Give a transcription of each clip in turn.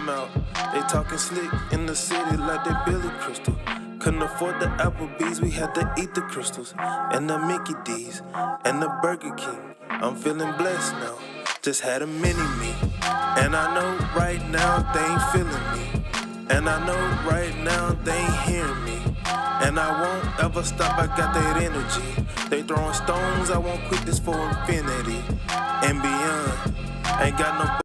I'm out. They talking slick in the city like they Billy Crystal. Couldn't afford the Applebee's, we had to eat the crystals. And the Mickey D's, and the Burger King. I'm feeling blessed now, just had a mini-me. And I know right now they ain't feeling me. And I know right now they ain't hearing me. And I won't ever stop, I got that energy. They throwing stones, I won't quit this for infinity and beyond. Ain't got no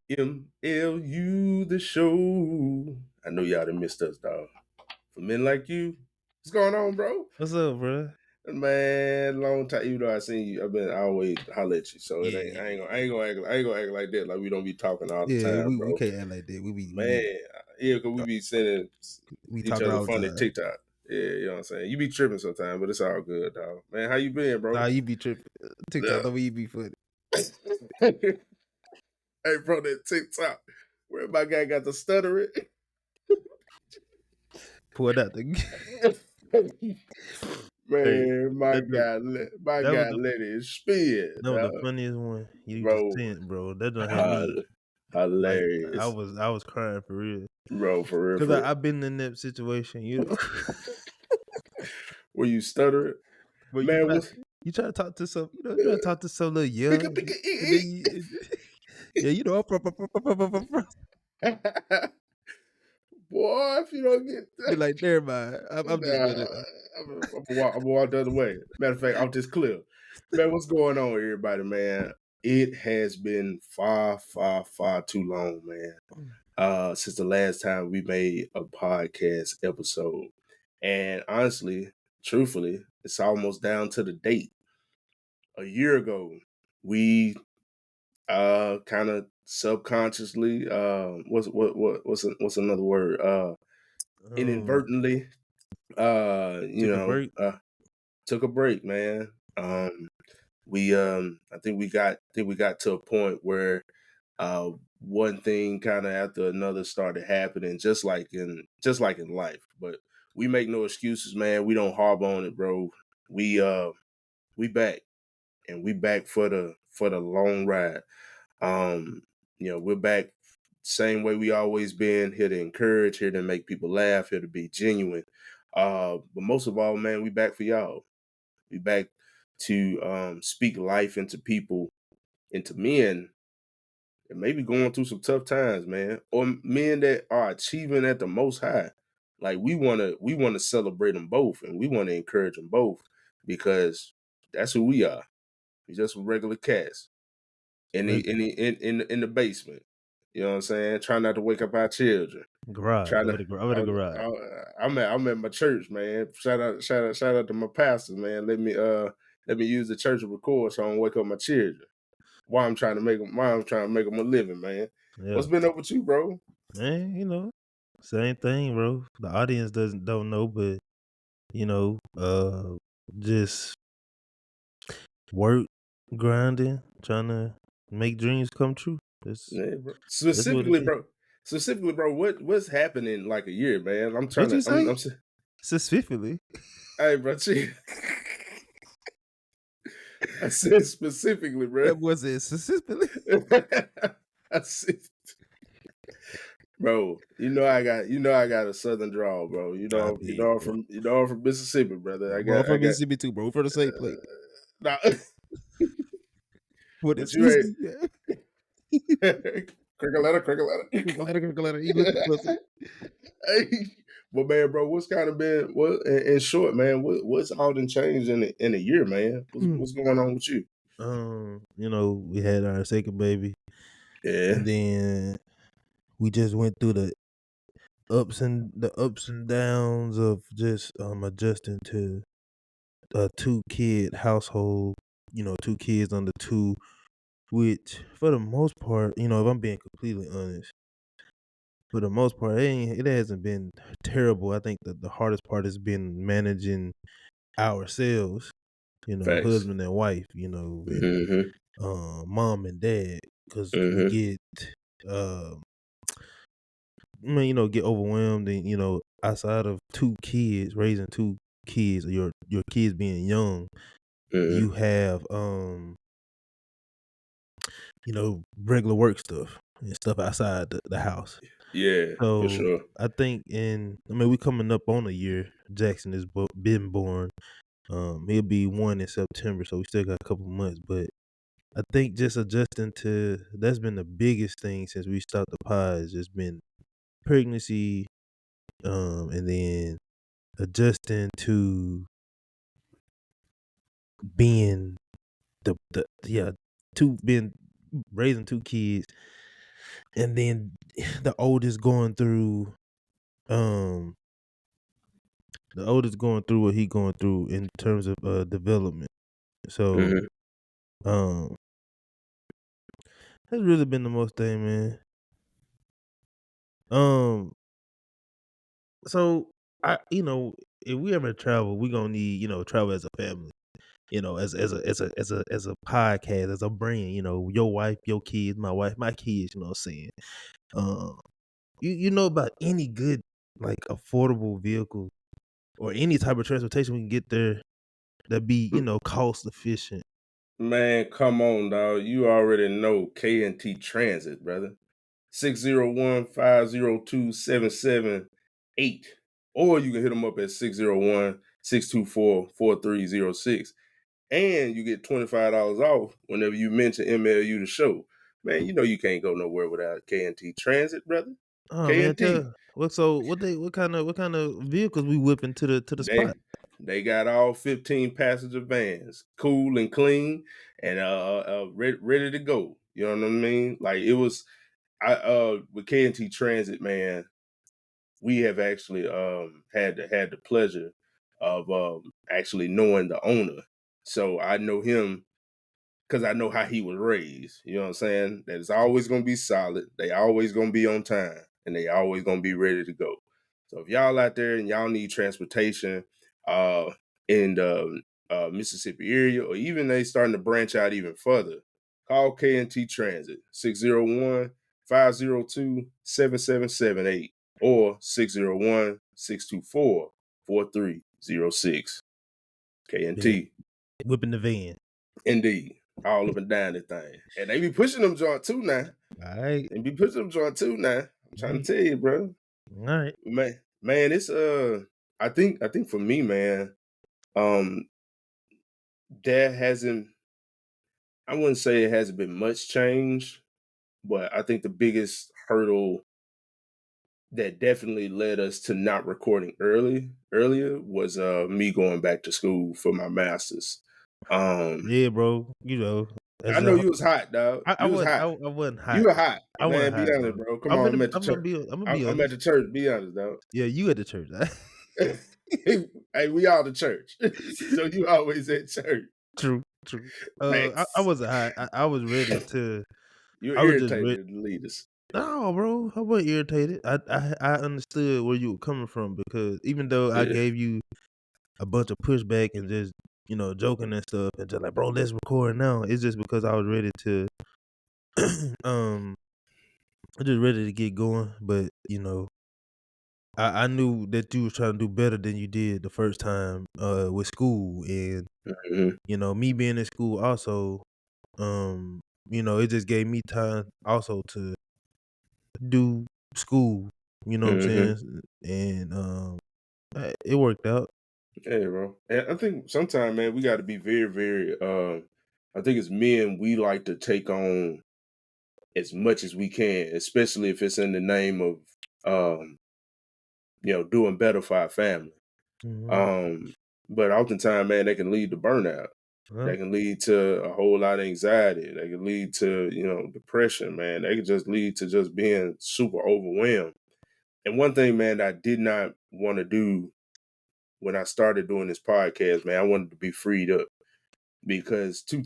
MLU the show. I know y'all done missed us, dog. For men like you, what's going on, bro? What's up, bro? Man, long time. Even though I seen you, I always holler at you. So it ain't. I ain't gonna act like that. Like we don't be talking all the time, bro. We can't act like that. Because we be sending each other funny TikTok. Yeah, you know what I'm saying. You be tripping sometimes, but it's all good, dog. Man, how you been, bro? Nah, you be tripping. TikTok, don't you be funny. Hey, bro, that TikTok where my guy got the stuttering. Pulled out the. Man, my guy let it spin. No, the funniest one you just sent, bro. That don't have me hilarious. Like, I was crying for real, bro. For real, because I've been in that situation. You know, where you stutter, man. You try to talk to some, you try to talk to some little young. Yeah, you know. Boy, if you don't get that, be like, never mind. I'm gonna walk the other way. Matter of fact, I'm just clear. Man, what's going on, everybody, man? It has been far too long, man. Since the last time we made a podcast episode. And honestly, truthfully, it's almost down to the date. A year ago, we kind of subconsciously what's another word inadvertently took a break, man. We I think we got to a point where one thing kind of after another started happening, just like in life. But we make no excuses, man. We don't harbor on it, bro. We back, and we back for the long ride. We're back same way we always been, here to encourage, here to make people laugh, here to be genuine. But most of all, man, we back for y'all. We back to speak life into people, into men that may be going through some tough times, man, or men that are achieving at the most high. Like we wanna celebrate them both, and we want to encourage them both, because that's who we are. We just regular cats in the basement. You know what I'm saying? Trying not to wake up our children. Garage. I'm at the garage. I'm at my church, man. Shout out to my pastor, man. Let me use the church to record so I don't wake up my children. Why I'm trying to make them a living, man. Yeah. What's been up with you, bro? Man, same thing, bro. The audience don't know, but just work, grinding, trying to make dreams come true. Bro. Specifically, bro, what's happening in like a year, man? I'm trying to. Specifically. Hey, bro, I said specifically, bro. That was it specifically. I said, bro. I got a southern drawl, bro. I'm from Mississippi, brother. I'm from Mississippi too, bro. For the same place. Nah. What is you ain't? Crick a letter. You look pussy. Hey, well, man, bro, what's kind of been in short, man? What's all done changed in a year, man? What's going on with you? We had our second baby. Yeah, and then we just went through the ups and downs of just adjusting to a 2-kid household. 2 kids under 2, which for the most part, if I'm being completely honest, for the most part, it hasn't been terrible. I think that the hardest part has been managing ourselves, husband and wife, and, mom and dad, because we get get overwhelmed, and outside of 2 kids, raising 2 kids, your kids being young, you have regular work stuff and stuff outside the house. Yeah, for So sure. I think we coming up on a year. Jackson has been born. He'll be 1 in September, so we still got a couple months. But I think just adjusting to that's been the biggest thing since we stopped the pod. Has just been pregnancy, and then adjusting to being the yeah, two being raising 2 kids, and then the oldest going through um what he going through in terms of development. So Mhm. um that's really been the most thing, man. Um so if we ever travel, we gonna need, travel as a family. As a podcast, as a brand, your wife, your kids, my wife, my kids, you know what I'm saying? Um you know about any good, like, affordable vehicle or any type of transportation we can get there that be, cost efficient? Man, come on, dog. You already know K&T Transit, brother. 601-502-7708. Or you can hit them up at 601-624-4306. And you get $25 off whenever you mention MLU the show. Man, you know you can't go nowhere without K&T Transit, brother. Oh man, K&T. what kind of vehicles we whipping to the spot? They got all 15 passenger vans, cool and clean, and ready to go. You know what I mean? Like it was, I with K&T Transit, man. We have actually had the pleasure of actually knowing the owner, so I know him because I know how he was raised. You know what I'm saying? That it's always gonna be solid. They always gonna be on time, and they always gonna be ready to go. So if y'all out there and y'all need transportation uh, in the Mississippi area, or even they starting to branch out even further, call K&T Transit 601-502-7778 or 601-624-4306. Bet. K&T. Whipping the van. Indeed. All up and down the thing. And they be pushing them joint too now. All right. They be pushing them joint too now. I'm All trying right. to tell you, bro. All right. Man, it's I think for me, man, um, there hasn't I wouldn't say it hasn't been much change, but I think the biggest hurdle that definitely led us to not recording earlier was me going back to school for my masters. Um Yeah, bro. I As know a you was hot, dog. I You was wasn't hot. I wasn't You hot. were hot. I wasn't Man, be hot, honest, bro. bro. Come I'm on, gonna I'm at the I'm gonna church. be I'm gonna be I'm at honest. the church. Be honest, dog. Yeah, you at the church. Hey, we all the church. So you always at church. True, true. I Facts. wasn't hot. I was ready to. You're I was just ready. irritated at the leaders. No, bro, I wasn't irritated. I understood where you were coming from, because even though I Yeah. gave you a bunch of pushback and just, joking and stuff, and just like, bro, let's record now. It's just because I was ready to, um, I'm just ready to get going. But I knew that you was trying to do better than you did the first time, with school, and Mhm. me being in school also, it just gave me time also to do school. You know what I'm Mhm. saying? And it worked out. Yeah, bro. And I think sometimes, man, we got to be very, very. I think as men, we like to take on as much as we can, especially if it's in the name of, um, doing better for our family. Mhm. Um, but oftentimes, man, they can lead to burnout. Well, That can lead to a whole lot of anxiety. They can lead to, depression, man. They can just lead to just being super overwhelmed. And one thing, man, that I did not want to do when I started doing this podcast, man, I wanted to be freed up because too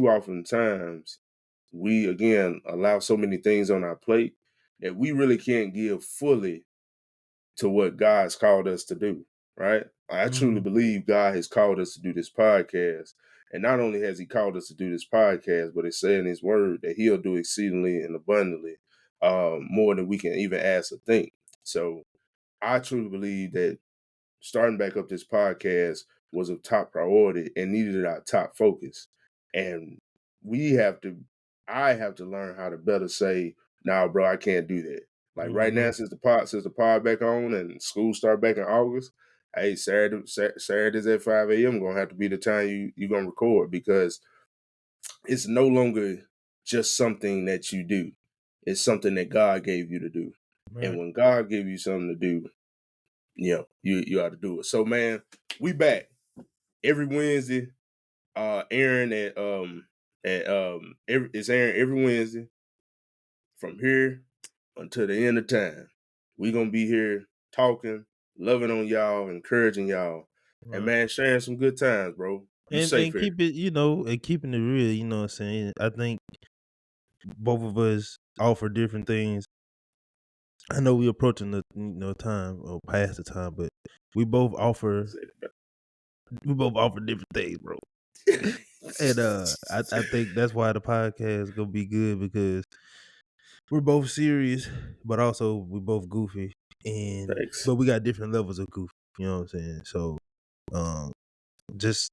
often times we again allow so many things on our plate that we really can't give fully to what God's called us to do, right? I truly mhm, believe God has called us to do this podcast. And not only has he called us to do this podcast, but it's saying in his word that he'll do exceedingly and abundantly more than we can even ask or think. So I truly believe that starting back up this podcast was a top priority and needed our top focus. And we have to, I have to learn how to better say, nah, bro, I can't do that. Like right now, since the pod back on and school start back in August, hey, Saturdays at 5 a.m. gonna have to be the time you gonna record, because it's no longer just something that you do. It's something that God gave you to do. Right. And when God gave you something to do, you ought to do it. So man, we back every Wednesday. Aaron it's Aaron every Wednesday from here until the end of time. We gonna be here talking, loving on y'all, encouraging y'all, and man, sharing some good times, bro. And keep it, and keeping it real, you know what I'm saying? I think both of us offer different things. I know we're approaching the time or past the time, but we both offer different things, bro. And I think that's why the podcast is gonna be good, because we're both serious, but also we're both goofy, but we got different levels of goofy. You know what I'm saying? So, just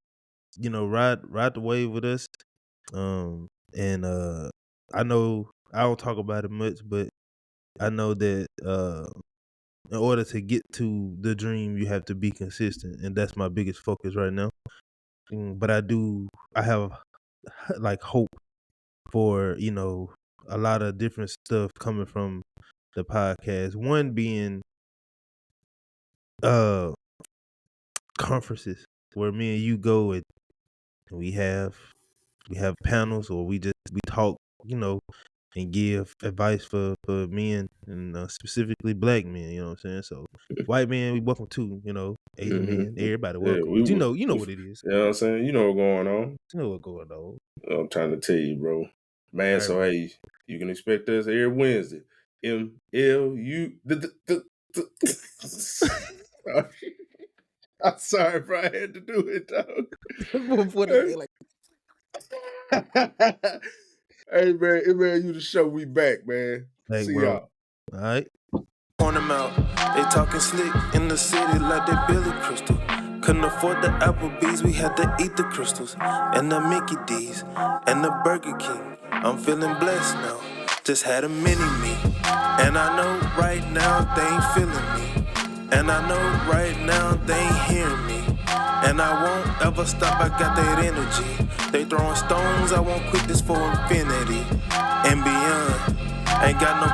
ride the wave with us. And I know I don't talk about it much, but I know that in order to get to the dream, you have to be consistent, and that's my biggest focus right now. But I have like hope for a lot of different stuff coming from the podcast. One being conferences where me and you go, and we have panels, or we talk, and give advice for men, and specifically black men. You know what I'm saying? So white men, we welcome too. Asian men, everybody welcome. But you know what it is. You know what I'm saying? You know what's going on. You know what's going on. I'm trying to tell you, bro. Man, so hey, you can expect us every Wednesday. MLU. I'm sorry, bro. I had to do it, dog. Hey, man, you the show. We back, man. Hey, see bro. y'all. All right. Point them out. They talking slick in the city like they Billy Crystal. Couldn't afford the Applebee's, we had to eat the crystals. And the Mickey D's, and the Burger King. I'm feeling blessed now, just had a mini-me. And I know right now they ain't feeling me. And I know right now they ain't hearing me. And I won't ever stop, I got that energy. They throwing stones, I won't quit this for infinity and beyond. Ain't got no